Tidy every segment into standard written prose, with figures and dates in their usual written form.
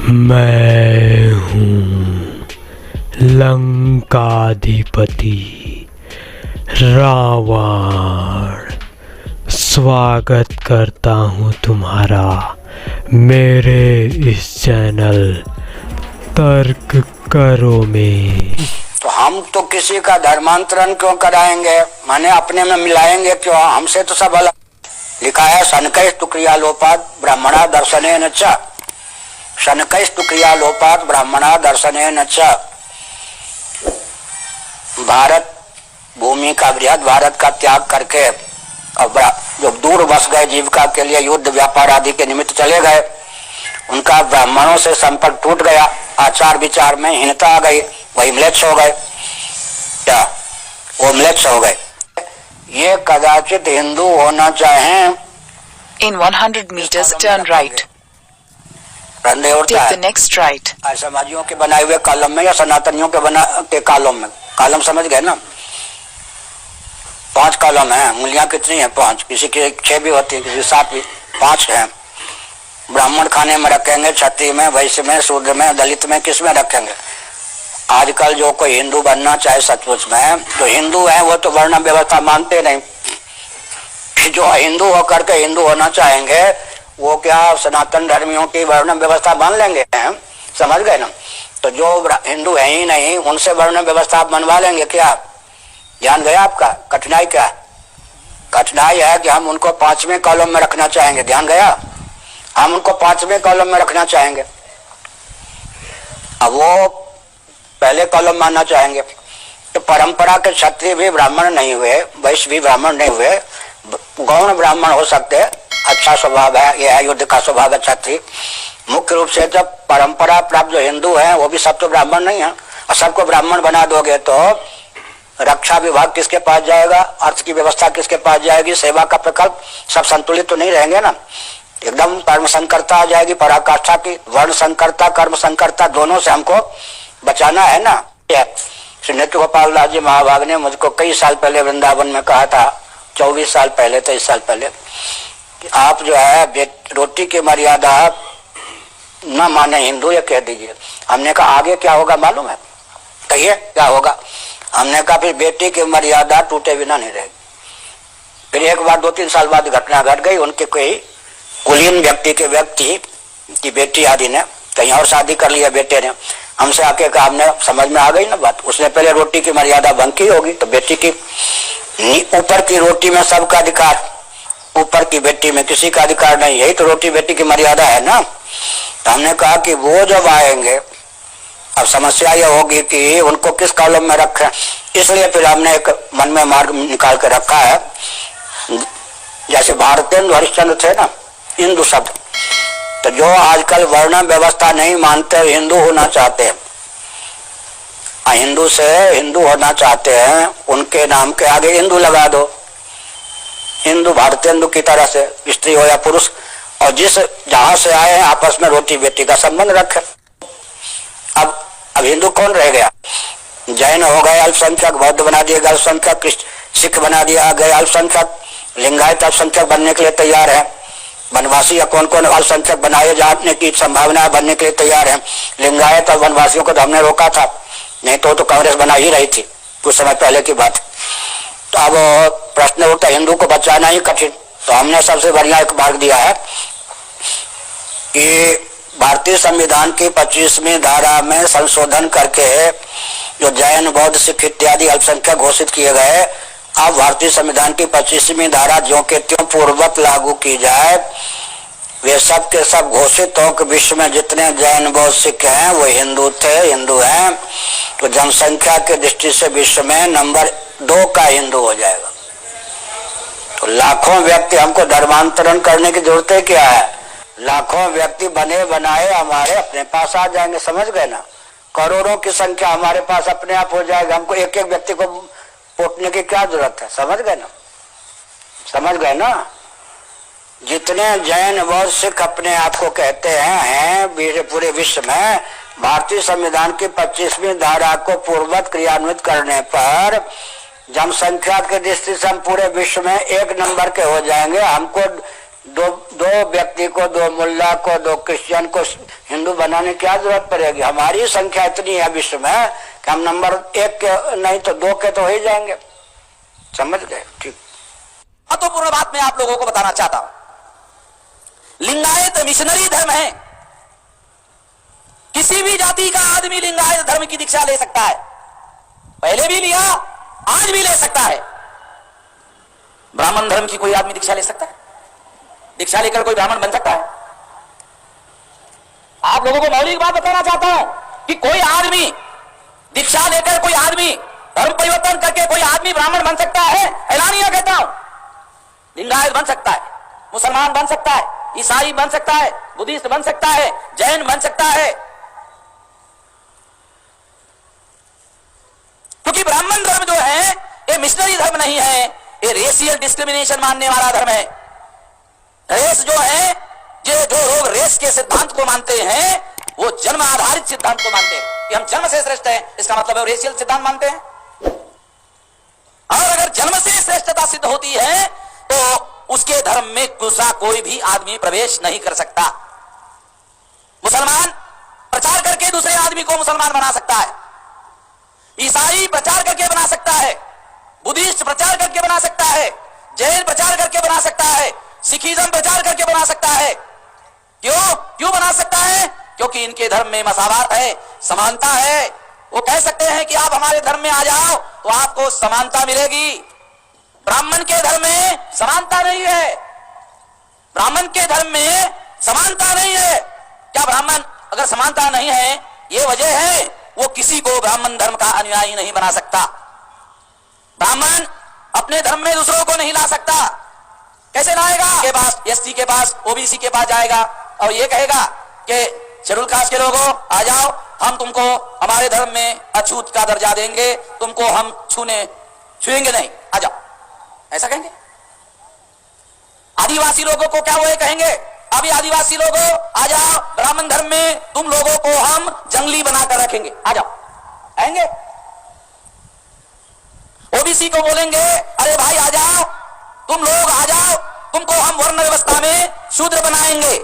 मैं हूँ लंकाधिपति रावण। स्वागत करता हूँ तुम्हारा मेरे इस चैनल तर्क करो में। तो हम तो किसी का धर्मांतरण क्यों कराएंगे, माने अपने में मिलाएंगे क्यों? हमसे तो सब अलग। लिखा है शनकैस्तु क्रियालोपात ब्राह्मणा दर्शनेन च। शनकैस्तु क्रियालोपात ब्राह्मणा दर्शनेन च। भारत भूमि का बृहद भारत का त्याग करके अब जो दूर बस गए जीविका के लिए युद्ध व्यापार आदि के निमित्त चले गए, उनका ब्राह्मणों से संपर्क टूट गया, आचार विचार में हीनता आ गई, वही म्लेच्छ हो गए। क्या वो म्लेच्छ हो गए? ये कदाचित हिंदू होना चाहें। In 100 meters, turn right. Take the next right. समाजियों के बनाए हुए कॉलम में या सनातनियों के कॉलम में? कॉलम समझ गए ना? 5 कॉलम है। मूलियां कितनी है? 5। किसी की 6 भी होती है, किसी 7 भी। 5 है। ब्राह्मण खाने में रखेंगे, क्षत्रिय में, वैश्य में, शूद्र में, दलित में, किस में रखेंगे? आजकल जो कोई हिंदू बनना चाहे सचमुच में, तो हिंदू है वो तो वर्ण व्यवस्था मानते नहीं। जो हिंदू होकर के हिंदू होना चाहेंगे वो क्या सनातन धर्मियों की वर्ण व्यवस्था मान लेंगे? समझ गए ना? तो जो हिंदू है ही नहीं उनसे वर्ण व्यवस्था बनवा लेंगे क्या? ध्यान गया आपका? कठिनाई क्या? कठिनाई है कि हम उनको 5वें कॉलम में रखना चाहेंगे। ध्यान गया? हम उनको 5वें कॉलम में रखना चाहेंगे, अब वो पहले कॉलम मानना चाहेंगे। तो परंपरा के क्षत्रिय भी ब्राह्मण नहीं हुए, वैश्य भी ब्राह्मण नहीं हुए, गौण ब्राह्मण हो सकते। अच्छा स्वभाव है, यह है युद्ध का स्वभाव है क्षत्रिय। मुख्य रूप से जब परंपरा प्राप्त जो हिंदू हैं वो भी सब तो ब्राह्मण नहीं है, और सबको ब्राह्मण बना दोगे तो रक्षा विभाग किसके पास जाएगा, अर्थ की व्यवस्था किसके पास जाएगी, सेवा का प्रकल्प सब संतुलित तो नहीं रहेंगे ना। एकदम कर्म संकरता आ जाएगी, पराकाष्ठा की। वर्ण संकरता कर्म संकरता दोनों से हमको बचाना है ना। श्री नित्य गोपाल दास जी महाभाग ने मुझको कई साल पहले वृंदावन में कहा था, 24 साल पहले, 23 साल पहले, कि आप जो है रोटी की मर्यादा न माने हिंदू, ये कह दीजिए। हमने कहा आगे क्या होगा मालूम है? कहिए क्या होगा? हमने कहा फिर बेटी की मर्यादा टूटे बिना नहीं रहेगी। फिर एक बार 2-3 साल बाद घटना घट गई। उनके कोई कुलीन व्यक्ति की बेटी आदि ने कहीं और शादी कर लिया, बेटे ने हमसे आके कहा, हमने समझ में आ गई ना बात, उसने पहले रोटी की मर्यादा भंग की होगी, तो बेटी की ऊपर की रोटी में सबका अधिकार, ऊपर की बेटी में किसी का अधिकार नहीं। यही तो रोटी बेटी की मर्यादा है ना। तो हमने कहा कि वो जब आएंगे, अब समस्या यह होगी कि उनको किस कॉलम में रखें। इसलिए फिर हमने एक मन में मार्ग निकाल कर रखा है। जैसे भारतेंदु हरिश्चंद्र थे ना, हिंदू शब्द, तो जो आजकल वर्ण व्यवस्था नहीं मानते, हिंदू होना चाहते हैं, हिंदू से हिंदू होना चाहते हैं, उनके नाम के आगे हिंदू लगा दो। हिंदू भारतेंदु की तरह से, स्त्री हो या पुरुष, और जहां से आए हैं आपस में रोटी बेटी का संबंध रखे। अब हिंदू कौन रह गया? जैन हो गए अल्पसंख्यक, बौद्ध बना दिए गए अल्पसंख्यक, सिख बना दिया गए अल्पसंख्यक, लिंगायत अल्पसंख्यक बनने के लिए तैयार है। वनवासी या कौन कौन अल्पसंख्यक बनाए जाने की संभावना बनने के लिए तैयार है। लिंगायत और वनवासियों को तो हमने रोका था, नहीं तो कांग्रेस बना ही रही थी, कुछ समय पहले की बात। तो अब प्रश्न उठता हिंदू को बचाना ही कठिन। तो हमने सबसे बढ़िया एक मार्ग दिया है कि भारतीय संविधान की 25वीं धारा में संशोधन करके जो जैन बौद्ध सिख इत्यादि अल्पसंख्यक घोषित किए गए, अब भारतीय संविधान की 25वीं धारा ज्यों के त्यों पूर्ववत लागू की जाए। वे सब के सब घोषित हो कि विश्व में जितने जैन बौद्ध सिख हैं वो हिंदू हैं, तो जनसंख्या के दृष्टि से विश्व में नंबर 2 का हिंदू हो जाएगा। तो लाखों व्यक्ति, हमको धर्मांतरण करने की जरूरत है क्या है? लाखों व्यक्ति बने बनाए हमारे अपने पास आ जाएंगे। समझ गए ना? करोड़ों की संख्या हमारे पास अपने आप हो जाएगा। हमको एक एक व्यक्ति को पोटने की क्या जरूरत है? समझ गए ना? समझ गए ना? जितने जैन बौद्ध सिख अपने आप को कहते हैं पूरे विश्व में, भारतीय संविधान की 25वीं धारा को पूर्ववत क्रियान्वित करने पर जनसंख्या के दृष्टि से हम पूरे विश्व में 1 नंबर के हो जाएंगे। हमको दो व्यक्ति को, दो मुल्ला को, दो क्रिश्चियन को हिंदू बनाने की क्या जरूरत पड़ेगी? हमारी संख्या इतनी है विश्व में कि हम नंबर 1 के नहीं तो 2 के तो हो ही जाएंगे। समझ गए? ठीक। महत्वपूर्ण बात मैं आप लोगों को बताना चाहता हूं, लिंगायत मिशनरी धर्म है। किसी भी जाति का आदमी लिंगायत धर्म की दीक्षा ले सकता है, पहले भी लिया, आज भी ले सकता है। ब्राह्मण धर्म की कोई आदमी दीक्षा ले सकता है? दीक्षा लेकर कोई ब्राह्मण बन सकता है? आप लोगों को मौलिक बात बताना चाहता हूं कि कोई आदमी दीक्षा लेकर, कोई आदमी धर्म परिवर्तन करके कोई आदमी ब्राह्मण बन सकता है? ऐलानिया कहता हूं, लिंगायत बन सकता है, मुसलमान बन सकता है, ईसाई बन सकता है, बुद्धिस्ट बन सकता है, जैन बन सकता है। क्योंकि ब्राह्मण धर्म जो है ये मिशनरी धर्म नहीं है, ये रेशियल डिस्क्रिमिनेशन मानने वाला धर्म है। रेस जो है, जो लोग रेस के सिद्धांत को मानते हैं वो जन्म आधारित सिद्धांत को मानते हैं कि हम जन्म से श्रेष्ठ हैं, इसका मतलब है रेशियल सिद्धांत मानते हैं। और अगर जन्म से श्रेष्ठता सिद्ध होती है तो उसके धर्म में दूसरा कोई भी आदमी प्रवेश नहीं कर सकता। मुसलमान प्रचार करके दूसरे आदमी को मुसलमान बना सकता है, ईसाई प्रचार करके बना सकता है, बुद्धिस्ट प्रचार करके बना सकता है, जैन प्रचार करके बना सकता है, सिखिज्म प्रचार करके बना सकता है। क्यों बना सकता है? क्योंकि इनके धर्म में मसावात है, समानता है। वो कह सकते हैं कि आप हमारे धर्म में आ जाओ तो आपको समानता मिलेगी। ब्राह्मण के धर्म में समानता नहीं है, ब्राह्मण के धर्म में समानता नहीं है। क्या ब्राह्मण अगर समानता नहीं है, ये वजह है वो किसी को ब्राह्मण धर्म का अनुयायी नहीं बना सकता। ब्राह्मण अपने धर्म में दूसरों को नहीं ला सकता। कैसे लाएगा? के पास, एससी के पास, ओबीसी के पास जाएगा और ये कहेगा कि शेड्यूल कास्ट के लोगों आ जाओ, हम तुमको हमारे धर्म में अछूत का दर्जा देंगे, तुमको हम छुएंगे नहीं, आ जाओ, ऐसा कहेंगे। आदिवासी लोगों को क्या वो कहेंगे, अभी आदिवासी लोगों आ जाओ, ब्राह्मण धर्म में तुम लोगों को हम जंगली बनाकर रखेंगे, आ जाओ, आएंगे। ओबीसी को बोलेंगे अरे भाई आ जाओ, तुम लोग आ जाओ, तुमको हम वर्ण व्यवस्था में शूद्र बनाएंगे,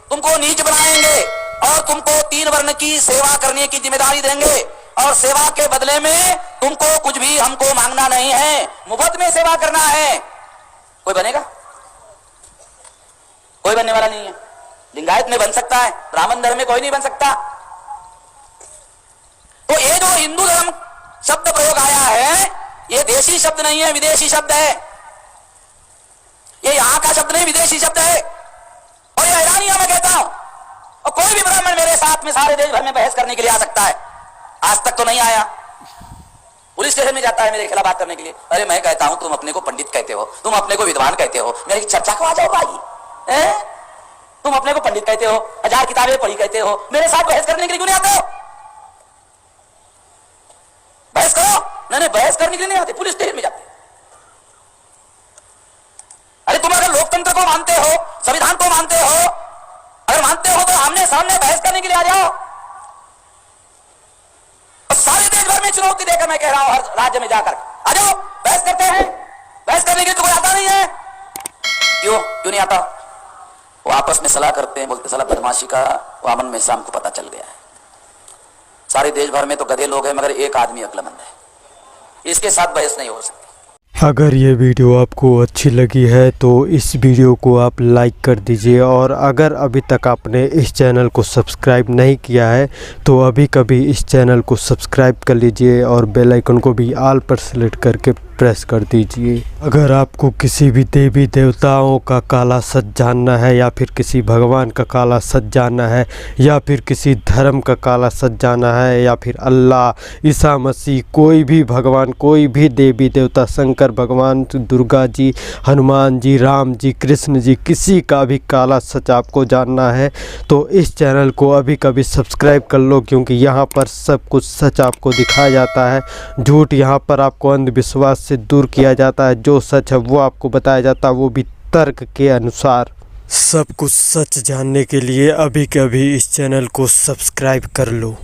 तुमको नीच बनाएंगे और तुमको 3 वर्ण की सेवा करने की जिम्मेदारी देंगे और सेवा के बदले में तुमको कुछ भी हमको मांगना नहीं है, मुफ्त में सेवा करना है। कोई बनेगा? कोई बनने वाला नहीं है। लिंगायत में बन सकता है, ब्राह्मण धर्म में कोई नहीं बन सकता। तो ये जो हिंदू धर्म शब्द प्रयोग आया है, ये देशी शब्द नहीं है, विदेशी शब्द है। ये यहां का शब्द नहीं, विदेशी शब्द है। और ये ऐलानिया मैं कहता हूं, और कोई भी ब्राह्मण मेरे साथ में सारे देश भर में बहस करने के लिए आ सकता है। आज तक तो नहीं आया, पुलिस स्टेशन में जाता है मेरे खिलाफ बात करने के लिए। अरे मैं कहता हूं तुम अपने को पंडित कहते हो, तुम अपने को विद्वान कहते हो, मेरी चर्चा को आ जाओ भाई। तुम अपने को पंडित कहते हो, 1000 किताबें पढ़ी कहते हो, मेरे साथ बहस करने के लिए क्यों नहीं आते हो? बहस करो। नहीं, बहस करने के लिए नहीं आते, पुलिस स्टेशन में जाते। अरे तुम अगर लोकतंत्र को मानते हो, संविधान को मानते हो, अगर मानते हो तो आमने सामने बहस करने के लिए आ जाओ। और सारे देश भर में चुनौती देकर मैं कह रहा हूं, हर राज्य में जाकर आ जाओ, बहस करते हैं। बहस करने के लिए तो कोई आता नहीं है। क्यों नहीं आता? वो आपस में सलाह करते हैं, बोलते साला बदमाशी का वामन में शाम को पता चल गया है। सारे देश भर में तो गधे लोग हैं मगर एक आदमी अक्लमंद है, इसके साथ बहस नहीं हो सकती। अगर ये वीडियो आपको अच्छी लगी है तो इस वीडियो को आप लाइक कर दीजिए, और अगर अभी तक आपने इस चैनल को सब्सक्राइब नहीं किया है तो अभी कभी इस चैनल को सब्सक्राइब कर लीजिए और बेल आइकन को भी ऑल पर सेलेक्ट करके प्रेस कर दीजिए। अगर आपको किसी भी देवी देवताओं का काला सच जानना है, या फिर किसी भगवान का काला सच जानना है, या फिर किसी धर्म का काला सच जानना है, या फिर अल्लाह, ईसा मसीह, कोई भी भगवान, कोई भी देवी देवता, शंकर भगवान, दुर्गा जी, हनुमान जी, राम जी, कृष्ण जी, किसी का भी काला सच आपको जानना है तो इस चैनल को अभी कभी सब्सक्राइब कर लो, क्योंकि यहाँ पर सब कुछ सच आपको दिखाया जाता है। झूठ यहाँ पर आपको अंधविश्वास से दूर किया जाता है, जो सच है वो आपको बताया जाता है, वो भी तर्क के अनुसार। सब कुछ सच जानने के लिए अभी कभी इस चैनल को सब्सक्राइब कर लो।